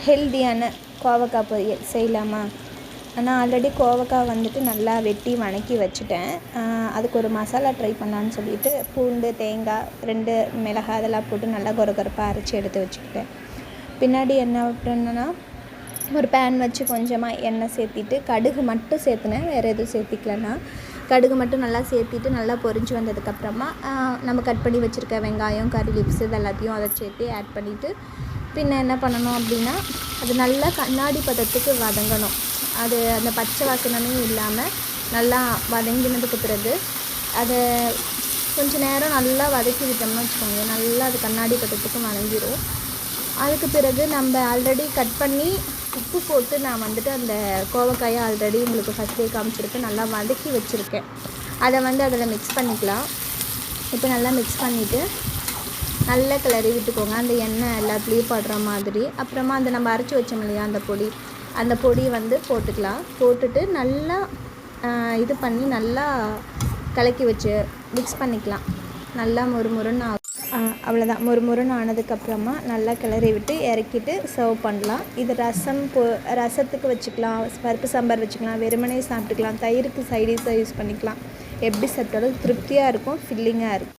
ஹெல்தியான கோவக்காய் பொரியல் செய்யலாமா? நான் ஆல்ரெடி கோவக்காய் வந்துட்டு நல்லா வெட்டி வதக்கி வச்சுட்டேன். அதுக்கு ஒரு மசாலா ட்ரை பண்ணலான்னு சொல்லிட்டு பூண்டு, தேங்காய், 2 மிளகாய் அதெல்லாம் போட்டு நல்லா கொரகொரப்பாக அரைச்சி எடுத்து வச்சுக்கிட்டேன். பின்னாடி என்ன விட்டேன்னா, ஒரு பேன் வச்சு கொஞ்சமாக எண்ணெய் சேர்த்திட்டு கடுகு மட்டும் சேர்த்துனேன், வேறு எதுவும் சேர்த்திக்கலன்னா. கடுகு மட்டும் நல்லா சேர்த்திட்டு நல்லா பொரிஞ்சு வந்ததுக்கப்புறமா நம்ம கட் பண்ணி வச்சுருக்க வெங்காயம், கறி லீவ்ஸ் இது எல்லாத்தையும் அதை சேர்த்து ஆட் பண்ணிவிட்டு பின்ன என்ன பண்ணணும் அப்படின்னா, அது நல்லா கண்ணாடி பதத்துக்கு வதங்கணும். அது அந்த பச்சை வாசனமே இல்லாமல் நல்லா வதங்கினதுக்கு பிறகு அதை கொஞ்சம் நேரம் நல்லா வதக்கி விட்டோம்னு வச்சுக்கோங்க, நல்லா அது கண்ணாடி பதத்துக்கு வதங்கிடும். அதுக்கு பிறகு நம்ம ஆல்ரெடி கட் பண்ணி உப்பு போட்டு நான் வந்துட்டு அந்த கோவக்காயை ஆல்ரெடி உங்களுக்கு ஃபஸ்ட்டே காமிச்சிருக்கேன், நல்லா வதக்கி வச்சுருக்கேன். அதை அதில் மிக்ஸ் பண்ணிக்கலாம். இப்போ நல்லா மிக்ஸ் பண்ணிவிட்டு நல்லா கிளறி விட்டுக்கோங்க, அந்த எண்ணெய் எல்லாத்துலேயும் படுற மாதிரி. அப்புறமா அந்த நம்ம அரைச்சி வச்சோம் இல்லையா அந்த பொடி போட்டுக்கலாம். போட்டுட்டு நல்லா இது பண்ணி நல்லா கலக்கி வச்சு மிக்ஸ் பண்ணிக்கலாம். நல்லா மொறுமொறுன்னு அவ்வளோதான். மொறுமொறுன்னு ஆனதுக்கப்புறமா நல்லா கிளறி விட்டு இறக்கிட்டு சர்வ் பண்ணலாம். இது ரசத்துக்கு வச்சுக்கலாம், பருப்பு சாம்பார் வச்சுக்கலாம், வெறுமனே சாப்பிட்டுக்கலாம், தயிருக்கு சைடிஷாக யூஸ் பண்ணிக்கலாம். எப்படி சாப்பிட்டாலும் திருப்தியாக இருக்கும், ஃபில்லிங்காக இருக்கும்.